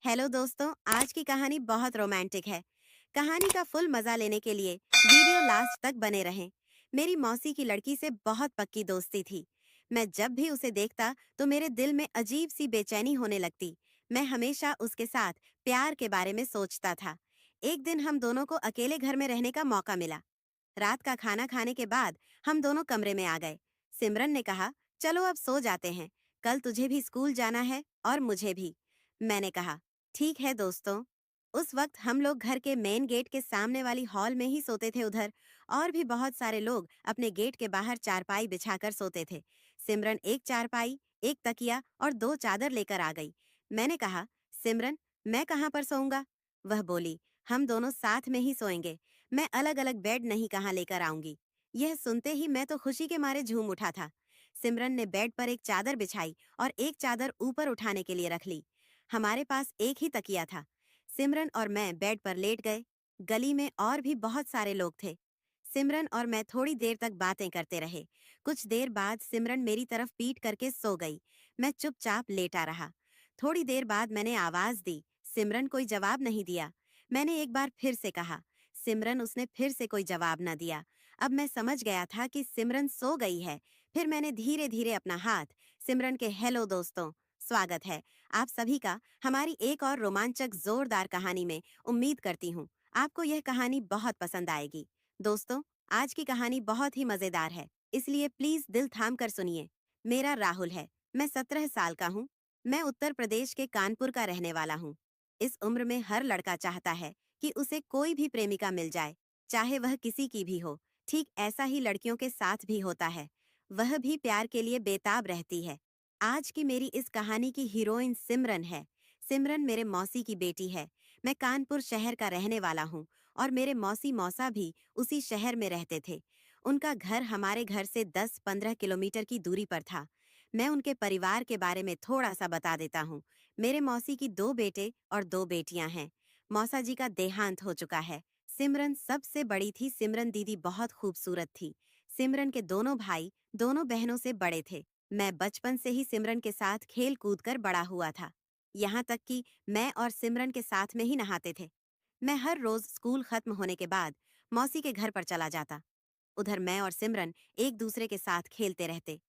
Hello दोस्तों, आज की कहानी बहुत रोमांटिक है। कहानी का फुल मजा लेने के लिए वीडियो लास्ट तक बने रहें। मेरी मौसी की लड़की से बहुत पक्की दोस्ती थी। मैं जब भी उसे देखता तो मेरे दिल में अजीब सी बेचैनी होने लगती। मैं हमेशा उसके साथ प्यार के बारे में सोचता था। एक दिन हम दोनों को अकेले घर में रहने का मौका मिला। रात का खाना खाने के बाद हम दोनों कमरे में आ गए। सिमरन ने कहा, चलो अब सो जाते हैं, कल तुझे भी स्कूल जाना है और मुझे भी। मैंने कहा, ठीक है दोस्तों। उस वक्त हम लोग घर के मेन गेट के सामने वाली हॉल में ही सोते थे। उधर और भी बहुत सारे लोग अपने गेट के बाहर चारपाई बिछाकर सोते थे। सिमरन एक चारपाई, एक तकिया और दो चादर लेकर आ गई। मैंने कहा, सिमरन, मैं कहाँ पर सोऊंगा? वह बोली, हम दोनों साथ में ही सोएंगे। मैं अलग अलग बेड नहीं कहाँ लेकर आऊंगी। यह सुनते ही मैं तो खुशी के मारे झूम उठा था। सिमरन ने बेड पर एक चादर बिछाई और एक चादर ऊपर उठाने के लिए रख ली। हमारे पास एक ही तकिया था। सिमरन और मैं बेड पर लेट गए। गली में और भी बहुत सारे लोग थे। सिमरन और मैं थोड़ी देर तक बातें करते रहे। कुछ देर बाद सिमरन मेरी तरफ पीट करके सो गई। मैं चुपचाप लेटा रहा। थोड़ी देर बाद मैंने आवाज दी। सिमरन कोई जवाब नहीं दिया। मैंने एक बार फिर से कहा। सिमरन उसने फिर से कोई जवाब न दिया। अब मैं समझ गया था कि सिमरन सो गई है। फिर मैंने धीरे धीरे अपना हाथ सिमरन के हेलो दोस्तों, स्वागत है आप सभी का हमारी एक और रोमांचक जोरदार कहानी में। उम्मीद करती हूँ आपको यह कहानी बहुत पसंद आएगी। दोस्तों, आज की कहानी बहुत ही मजेदार है, इसलिए प्लीज दिल थाम कर सुनिए। मेरा राहुल है। मैं 17 साल का हूँ। मैं उत्तर प्रदेश के कानपुर का रहने वाला हूँ। इस उम्र में हर लड़का चाहता है कि उसे कोई भी प्रेमिका मिल जाए, चाहे वह किसी की भी हो। ठीक ऐसा ही लड़कियों के साथ भी होता है। वह भी प्यार के लिए बेताब रहती है। आज की मेरी इस कहानी की हीरोइन सिमरन है। सिमरन मेरे मौसी की बेटी है। मैं कानपुर शहर का रहने वाला हूँ और मेरे मौसी मौसा भी उसी शहर में रहते थे। उनका घर हमारे घर से 10-15 किलोमीटर की दूरी पर था। मैं उनके परिवार के बारे में थोड़ा सा बता देता हूँ। मेरे मौसी की 2 बेटे और 2 बेटियां हैं। मौसा जी का देहांत हो चुका है। सिमरन सबसे बड़ी थी। सिमरन दीदी बहुत खूबसूरत थी। सिमरन के दोनों भाई दोनों बहनों से बड़े थे। मैं बचपन से ही सिमरन के साथ खेल कूद कर बड़ा हुआ था। यहाँ तक कि मैं और सिमरन के साथ में ही नहाते थे। मैं हर रोज स्कूल खत्म होने के बाद मौसी के घर पर चला जाता। उधर मैं और सिमरन एक दूसरे के साथ खेलते रहते।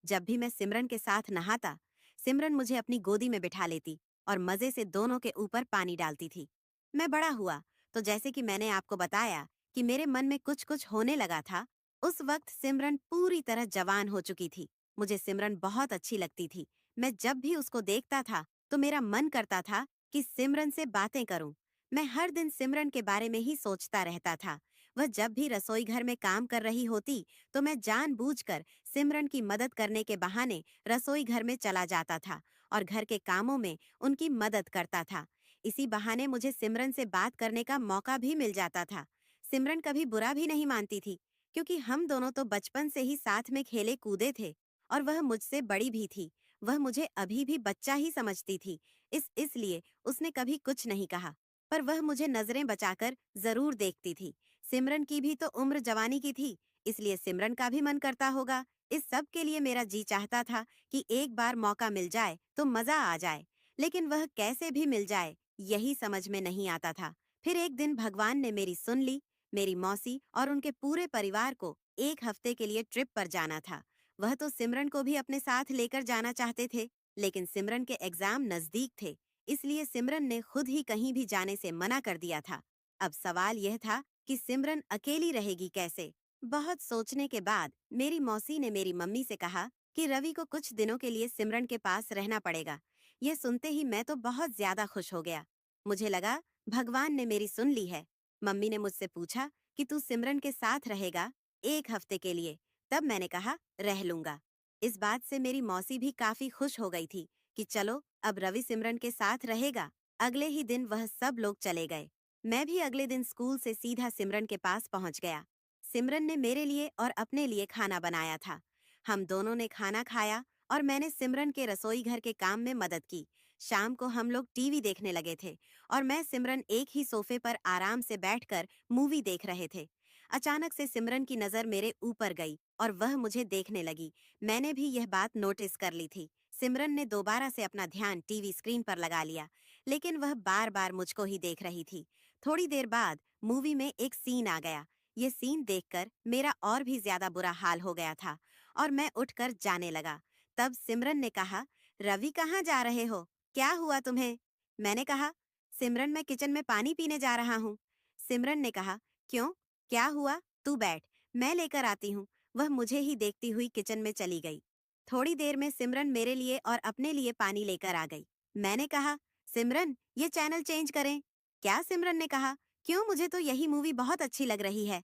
जब भी मैं सिमरन के साथ नहाता, सिमरन मुझे अपनी गोदी में बिठा लेती और मजे से दोनों के ऊपर पानी डालती थी। मैं बड़ा हुआ तो जैसे कि मैंने आपको बताया कि मेरे मन में कुछ कुछ होने लगा था। उस वक्त सिमरन पूरी तरह जवान हो चुकी थी। मुझे सिमरन बहुत अच्छी लगती थी। मैं जब भी उसको देखता था तो मेरा मन करता था कि सिमरन से बातें करूं। मैं हर दिन सिमरन के बारे में ही सोचता रहता था। वह जब भी रसोई घर में काम कर रही होती तो मैं जानबूझकर सिमरन की मदद करने के बहाने रसोई घर में चला जाता था और घर के कामों में उनकी मदद करता था। इसी बहाने मुझे सिमरन से बात करने का मौका भी मिल जाता था। सिमरन कभी बुरा भी नहीं मानती थी, क्योंकि हम दोनों तो बचपन से ही साथ में खेले कूदे थे और वह मुझसे बड़ी भी थी। वह मुझे अभी भी बच्चा ही समझती थी। इसलिए उसने कभी कुछ नहीं कहा, पर वह मुझे नजरें बचाकर जरूर देखती थी। सिमरन की भी तो उम्र जवानी की थी, इसलिए सिमरन का भी मन करता होगा। इस सब के लिए मेरा जी चाहता था कि एक बार मौका मिल जाए तो मजा आ जाए, लेकिन वह कैसे भी मिल जाए यही समझ में नहीं आता था। फिर एक दिन भगवान ने मेरी सुन ली। मेरी मौसी और उनके पूरे परिवार को एक हफ्ते के लिए ट्रिप पर जाना था। वह तो सिमरन को भी अपने साथ लेकर जाना चाहते थे, लेकिन सिमरन के एग्जाम नजदीक थे, इसलिए सिमरन ने खुद ही कहीं भी जाने से मना कर दिया था। अब सवाल यह था कि सिमरन अकेली रहेगी कैसे। बहुत सोचने के बाद मेरी मौसी ने मेरी मम्मी से कहा कि रवि को कुछ दिनों के लिए सिमरन के पास रहना पड़ेगा। यह सुनते ही मैं तो बहुत ज्यादा खुश हो गया। मुझे लगा भगवान ने मेरी सुन ली है। मम्मी ने मुझसे पूछा कि तू सिमरन के साथ रहेगा 1 हफ्ते के लिए? तब मैंने कहा, रह लूंगा। इस बात से मेरी मौसी भी काफी खुश हो गई थी कि चलो अब रवि सिमरन के साथ रहेगा। अगले ही दिन वह सब लोग चले गए। मैं भी अगले दिन स्कूल से सीधा सिमरन के पास पहुंच गया। सिमरन ने मेरे लिए और अपने लिए खाना बनाया था। हम दोनों ने खाना खाया और मैंने सिमरन के रसोई घर के काम में मदद की। शाम को हम लोग टीवी देखने लगे थे और मैं सिमरन एक ही सोफे पर आराम से बैठकर मूवी देख रहे थे। अचानक से सिमरन की नजर मेरे ऊपर गई और वह मुझे देखने लगी। मैंने भी यह बात नोटिस कर ली थी। सिमरन ने दोबारा से अपना ध्यान टीवी स्क्रीन पर लगा लिया। लेकिन वह बार बार मुझको ही देख रही थी। थोड़ी देर बाद मूवी में एक सीन आ गया। ये सीन देखकर मेरा और भी ज्यादा बुरा हाल हो गया था और मैं उठकर जाने लगा। तब सिमरन ने कहा, रवि कहाँ जा रहे हो? क्या हुआ तुम्हें? मैंने कहा, सिमरन मैं किचन में पानी पीने जा रहा हूँ। सिमरन ने कहा, क्यों? क्या हुआ? तू बैठ, मैं लेकर आती हूँ। वह मुझे ही देखती हुई किचन में चली गई। थोड़ी देर में सिमरन मेरे लिए और अपने लिए पानी लेकर आ गई। मैंने कहा, सिमरन ये चैनल चेंज करें। क्या? सिमरन ने कहा, क्यों? मुझे तो यही मूवी बहुत अच्छी लग रही है।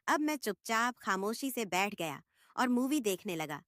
अब मैं चुपचाप खामोशी से बैठ गया और मूवी देखने लगा।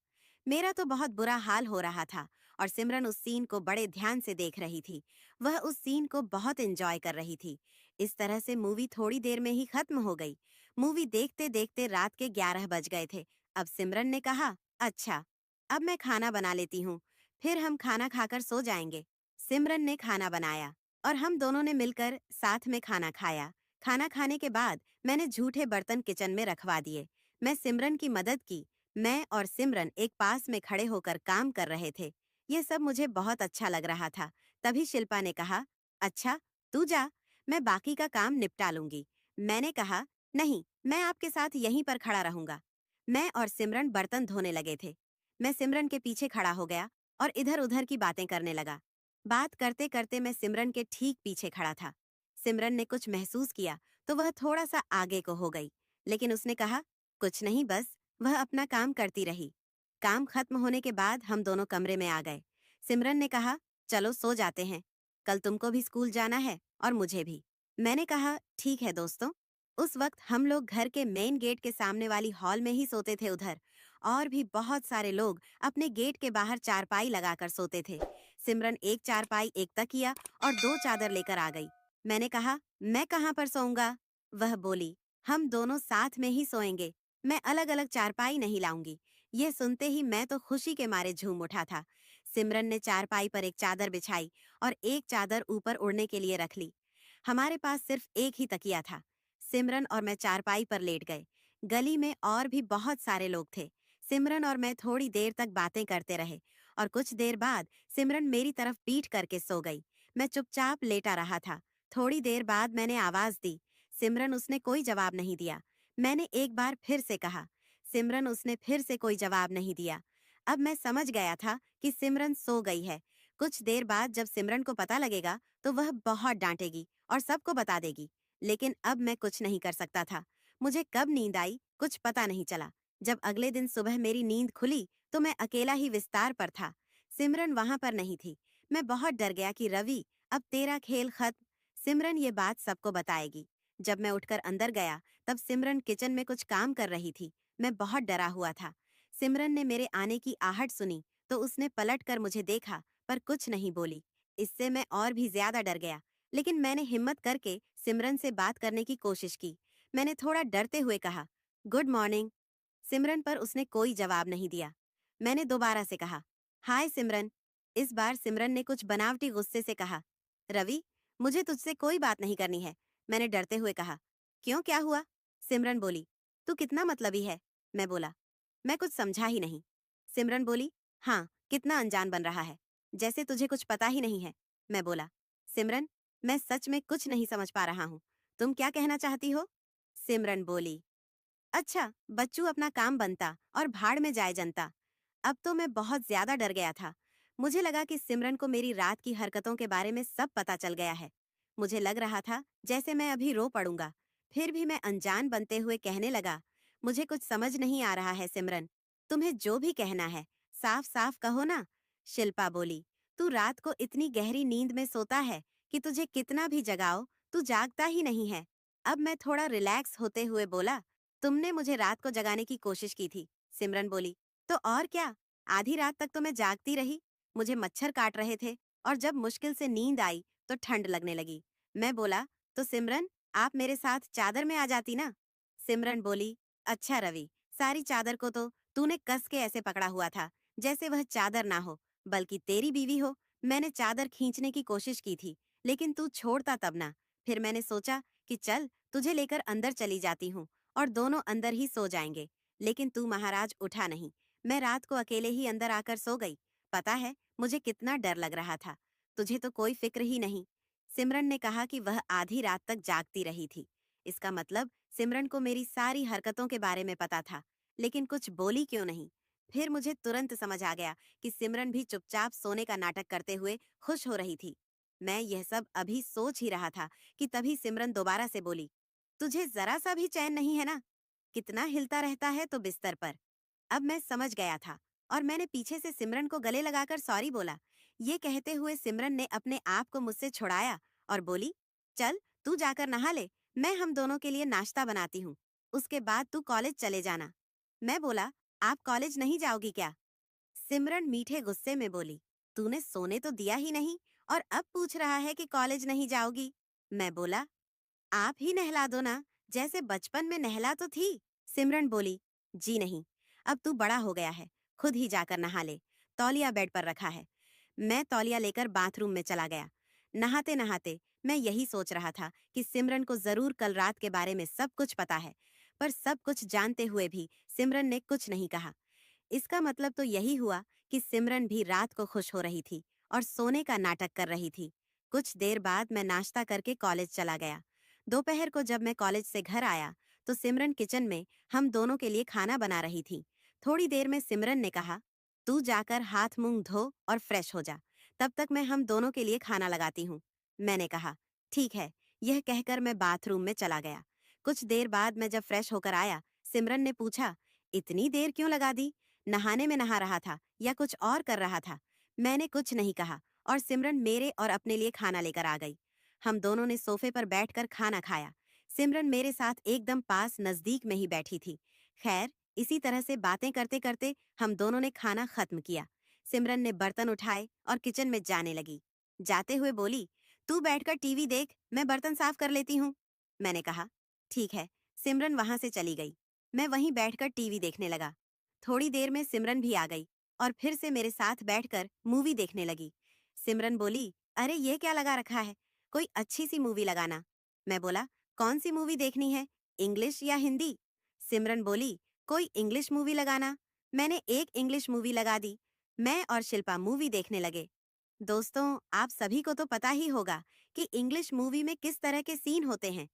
मेरा तो बहुत बुरा हाल हो रहा था और सिमरन उस सीन को बड़े ध्यान से देख रही थी। वह उस सीन को बहुत एंजॉय कर रही थी। इस तरह से मूवी थोड़ी देर में ही खत्म हो गई। मूवी देखते देखते रात के 11 बज गए थे। अब सिमरन ने कहा, अच्छा अब मैं खाना बना लेती हूँ, फिर हम खाना खाकर सो जाएंगे। सिमरन ने खाना बनाया और हम दोनों ने मिलकर साथ में खाना खाया। खाना खाने के बाद मैंने झूठे बर्तन किचन में रखवा दिए। मैं सिमरन की मदद की। मैं और सिमरन एक पास में खड़े होकर काम कर रहे थे। यह सब मुझे बहुत अच्छा लग रहा था। तभी शिल्पा ने कहा, अच्छा तू जा, मैं बाकी का काम निपटा लूंगी। मैंने कहा, नहीं, मैं आपके साथ यहीं पर खड़ा रहूंगा। मैं और सिमरन बर्तन धोने लगे थे। मैं सिमरन के पीछे खड़ा हो गया और इधर उधर की बातें करने लगा। बात करते करते मैं सिमरन के ठीक पीछे खड़ा था। सिमरन ने कुछ महसूस किया तो वह थोड़ा सा आगे को हो गई, लेकिन उसने कहा, कुछ नहीं, बस। वह अपना काम करती रही। काम खत्म होने के बाद हम दोनों कमरे में आ गए। सिमरन ने कहा, चलो सो जाते हैं, कल तुमको भी स्कूल जाना है और मुझे भी। मैंने कहा, ठीक है दोस्तों। उस वक्त हम लोग घर के मेन गेट के सामने वाली हॉल में ही सोते थे। उधर और भी बहुत सारे लोग अपने गेट के बाहर चारपाई लगाकर सोते थे। सिमरन एक चारपाई, एक तकिया और दो चादर लेकर आ गई। मैंने कहा, मैं कहाँ पर सोऊंगा? वह बोली, हम दोनों साथ में ही सोएंगे, मैं अलग अलग चारपाई नहीं लाऊंगी। ये सुनते ही मैं तो खुशी के मारे झूम उठा था। सिमरन ने चारपाई पर एक चादर बिछाई और एक चादर ऊपर उड़ने के लिए रख ली। हमारे पास सिर्फ एक ही तकिया था। सिमरन और मैं चारपाई पर लेट गए। गली में और भी बहुत सारे लोग थे। सिमरन और मैं थोड़ी देर तक बातें करते रहे और कुछ देर बाद सिमरन मेरी तरफ पीठ करके सो गई। मैं चुपचाप लेटा रहा था। थोड़ी देर बाद मैंने आवाज दी। सिमरन, उसने कोई जवाब नहीं दिया। मैंने एक बार फिर से कहा। सिमरन, उसने फिर से कोई जवाब नहीं दिया। अब मैं समझ गया था कि सिमरन सो गई है। कुछ देर बाद जब सिमरन को पता लगेगा तो वह बहुत डांटेगी और सबको बता देगी। लेकिन अब मैं कुछ नहीं कर सकता था। मुझे कब नींद आई कुछ पता नहीं चला। जब अगले दिन सुबह मेरी नींद खुली तो मैं अकेला ही बिस्तार पर था। सिमरन वहां पर नहीं थी। मैं बहुत डर गया कि रवि, अब तेरा खेल खत्म। सिमरन ये बात सबको बताएगी। जब मैं उठकर अंदर गया तब सिमरन किचन में कुछ काम कर रही थी। मैं बहुत डरा हुआ था। सिमरन ने मेरे आने की आहट सुनी तो उसने पलट कर मुझे देखा पर कुछ नहीं बोली। इससे मैं और भी ज्यादा डर गया, लेकिन मैंने हिम्मत करके सिमरन से बात करने की कोशिश की। मैंने थोड़ा डरते हुए कहा, गुड मॉर्निंग। सिमरन पर उसने कोई जवाब नहीं दिया। मैंने दोबारा से कहा, हाय सिमरन। इस बार सिमरन ने कुछ बनावटी गुस्से से कहा, रवि, मुझे तुझसे कोई बात नहीं करनी है। मैंने डरते हुए कहा, क्यों, क्या हुआ? सिमरन बोली, तू कितना मतलबी है। मैं बोला, मैं कुछ समझा ही नहीं। सिमरन बोली, हाँ, कितना अनजान बन रहा है, जैसे तुझे कुछ पता ही नहीं है। मैं बोला, सिमरन, मैं सच में कुछ नहीं समझ पा रहा हूँ, तुम क्या कहना चाहती हो? सिमरन बोली, अच्छा, बच्चू अपना काम बनता और भाड़ में जाए जनता। अब तो मैं बहुत ज्यादा डर गया था। मुझे लगा कि सिमरन को मेरी रात की हरकतों के बारे में सब पता चल गया है। मुझे लग रहा था जैसे मैं अभी रो पड़ूंगा। फिर भी मैं अनजान बनते हुए कहने लगा, मुझे कुछ समझ नहीं आ रहा है सिमरन। तुम्हें जो भी कहना है साफ साफ कहो ना। शिल्पा बोली, तू रात को इतनी गहरी नींद में सोता है कि तुझे कितना भी जगाओ तू जागता ही नहीं है। अब मैं थोड़ा रिलैक्स होते हुए बोला, तुमने मुझे रात को जगाने की कोशिश की थी। सिमरन बोली, तो और क्या, आधी रात तक तो मैं जागती रही। मुझे मच्छर काट रहे थे और जब मुश्किल से नींद आई तो ठंड लगने लगी। मैं बोला, तो सिमरन, आप मेरे साथ चादर में आ जाती ना। सिमरन बोली, अच्छा रवि, सारी चादर को तो तूने कस के ऐसे पकड़ा हुआ था जैसे वह चादर ना हो बल्कि तेरी बीवी हो। मैंने चादर खींचने की कोशिश की थी लेकिन तू छोड़ता तब ना। फिर मैंने सोचा कि चल तुझे लेकर अंदर चली जाती हूँ और दोनों अंदर ही सो जाएंगे। लेकिन तू महाराज उठा नहीं। मैं रात को अकेले ही अंदर आकर सो गई। पता है मुझे कितना डर लग रहा था। तुझे तो कोई फिक्र ही नहीं। सिमरन ने कहा कि वह आधी रात तक जागती रही थी। इसका मतलब सिमरन को मेरी सारी हरकतों के बारे में पता था, लेकिन कुछ बोली क्यों नहीं। फिर मुझे तुरंत समझ आ गया कि सिमरन भी चुपचाप सोने का नाटक करते हुए खुश हो रही थी। मैं यह सब अभी सोच ही रहा था कि तभी सिमरन दोबारा से बोली, तुझे जरा सा भी चैन नहीं है ना? कितना हिलता रहता है तो बिस्तर पर। अब मैं समझ गया था और मैंने पीछे से सिमरन को गले लगाकर सॉरी बोला। ये कहते हुए सिमरन ने अपने आप को मुझसे छुड़ाया और बोली, चल तू जाकर नहा ले, मैं हम दोनों के लिए नाश्ता बनाती हूँ। उसके बाद तू कॉलेज चले जाना। मैं बोला, आप कॉलेज नहीं जाओगी क्या? सिमरन मीठे गुस्से में बोली, तूने सोने तो दिया ही नहीं और अब पूछ रहा है कि कॉलेज नहीं जाओगी। मैं बोला, आप ही नहला दो ना, जैसे बचपन में नहला तो थी। सिमरन बोली, जी नहीं, अब तू बड़ा हो गया है, खुद ही जाकर नहा ले, तौलिया बेड पर रखा है। मैं तौलिया लेकर बाथरूम में चला गया। नहाते नहाते मैं यही सोच रहा था कि सिमरन को जरूर कल रात के बारे में सब कुछ पता है, पर सब कुछ जानते हुए भी सिमरन ने कुछ नहीं कहा। इसका मतलब तो यही हुआ कि सिमरन भी रात को खुश हो रही थी और सोने का नाटक कर रही थी। कुछ देर बाद मैं नाश्ता करके कॉलेज चला गया। दोपहर को जब मैं कॉलेज से घर आया तो सिमरन किचन में हम दोनों के लिए खाना बना रही थी। थोड़ी देर में सिमरन ने कहा, तू जाकर हाथ मुंह धो और फ्रेश हो जा, तब तक मैं हम दोनों के लिए खाना लगाती हूँ। मैंने कहा, ठीक है। यह कहकर मैं बाथरूम में चला गया। कुछ देर बाद मैं जब फ्रेश होकर आया, सिमरन ने पूछा, इतनी देर क्यों लगा दी? नहाने में नहा रहा था या कुछ और कर रहा था? मैंने कुछ नहीं कहा और सिमरन मेरे और अपने लिए खाना लेकर आ गई। हम दोनों ने सोफे पर बैठकर खाना खाया। सिमरन मेरे साथ एकदम पास नजदीक में ही बैठी थी। खैर, इसी तरह से बातें करते करते हम दोनों ने खाना खत्म किया। सिमरन ने बर्तन उठाए और किचन में जाने लगी। जाते हुए बोली, तू बैठकर टीवी देख, मैं बर्तन साफ कर लेती हूँ। मैंने कहा, ठीक है। सिमरन वहां से चली गई। मैं वहीं बैठकर टीवी देखने लगा। थोड़ी देर में सिमरन भी आ गई और फिर से मेरे साथ बैठकर मूवी देखने लगी। सिमरन बोली, अरे ये क्या लगा रखा है? कोई अच्छी सी मूवी लगाना। मैं बोला, कौन सी मूवी देखनी है, इंग्लिश या हिंदी? सिमरन बोली, कोई इंग्लिश मूवी लगाना। मैंने एक इंग्लिश मूवी लगा दी। मैं और शिल्पा मूवी देखने लगे। दोस्तों, आप सभी को तो पता ही होगा कि इंग्लिश मूवी में किस तरह के सीन होते हैं।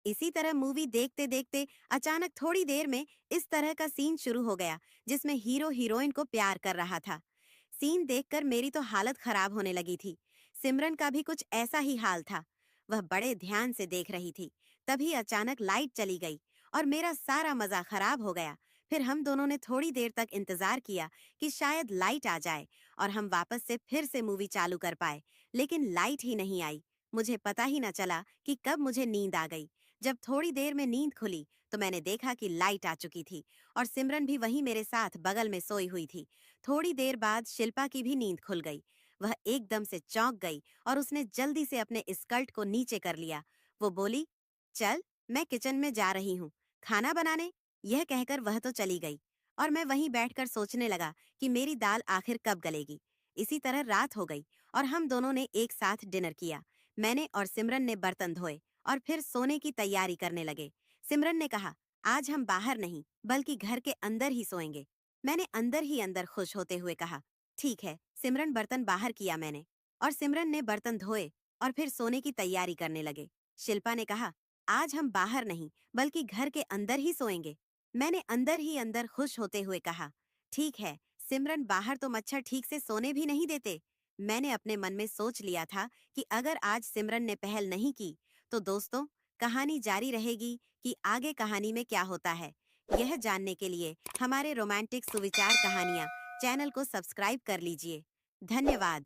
इसी तरह मूवी देखते देखते अचानक थोड़ी देर में इस तरह का सीन शुरू हो गया जिसमें हीरो हीरोइन को प्यार कर रहा था। सीन देखकर मेरी तो हालत खराब होने लगी थी। सिमरन का भी कुछ ऐसा ही हाल था। वह बड़े ध्यान से देख रही थी। तभी अचानक लाइट चली गई और मेरा सारा मजा खराब हो गया। फिर हम दोनों ने थोड़ी देर तक इंतजार किया कि शायद लाइट आ जाए और हम वापस से फिर से मूवी चालू कर पाए, लेकिन लाइट ही नहीं आई। मुझे पता ही न चला कि कब मुझे नींद आ गई। जब थोड़ी देर में नींद खुली तो मैंने देखा कि लाइट आ चुकी थी और सिमरन भी वहीं मेरे साथ बगल में सोई हुई थी। थोड़ी देर बाद शिल्पा की भी नींद खुल गई। वह एकदम से चौंक गई और उसने जल्दी से अपने स्कर्ट को नीचे कर लिया। वो बोली, चल, मैं किचन में जा रही हूँ खाना बनाने। यह कहकर वह तो चली गई और मैं वहीं बैठकर सोचने लगा कि मेरी दाल आखिर कब गलेगी। इसी तरह रात हो गई और हम दोनों ने एक साथ डिनर किया। मैंने और सिमरन ने बर्तन धोए और फिर सोने की तैयारी करने लगे। सिमरन ने कहा, आज हम बाहर नहीं बल्कि घर के अंदर ही सोएंगे। मैंने अंदर ही अंदर खुश होते हुए कहा, ठीक है। सिमरन बर्तन बाहर किया मैंने और सिमरन ने बर्तन धोए और फिर सोने की तैयारी करने लगे। शिल्पा ने कहा, आज हम बाहर नहीं बल्कि घर के अंदर ही सोएंगे। मैंने अंदर ही अंदर खुश होते हुए कहा, ठीक है। सिमरन, बाहर तो मच्छर ठीक से सोने भी नहीं देते। मैंने अपने मन में सोच लिया था कि अगर आज सिमरन ने पहल नहीं की तो दोस्तों, कहानी जारी रहेगी कि आगे कहानी में क्या होता है। यह जानने के लिए हमारे रोमांटिक सुविचार कहानियाँ चैनल को सब्सक्राइब कर लीजिए। धन्यवाद।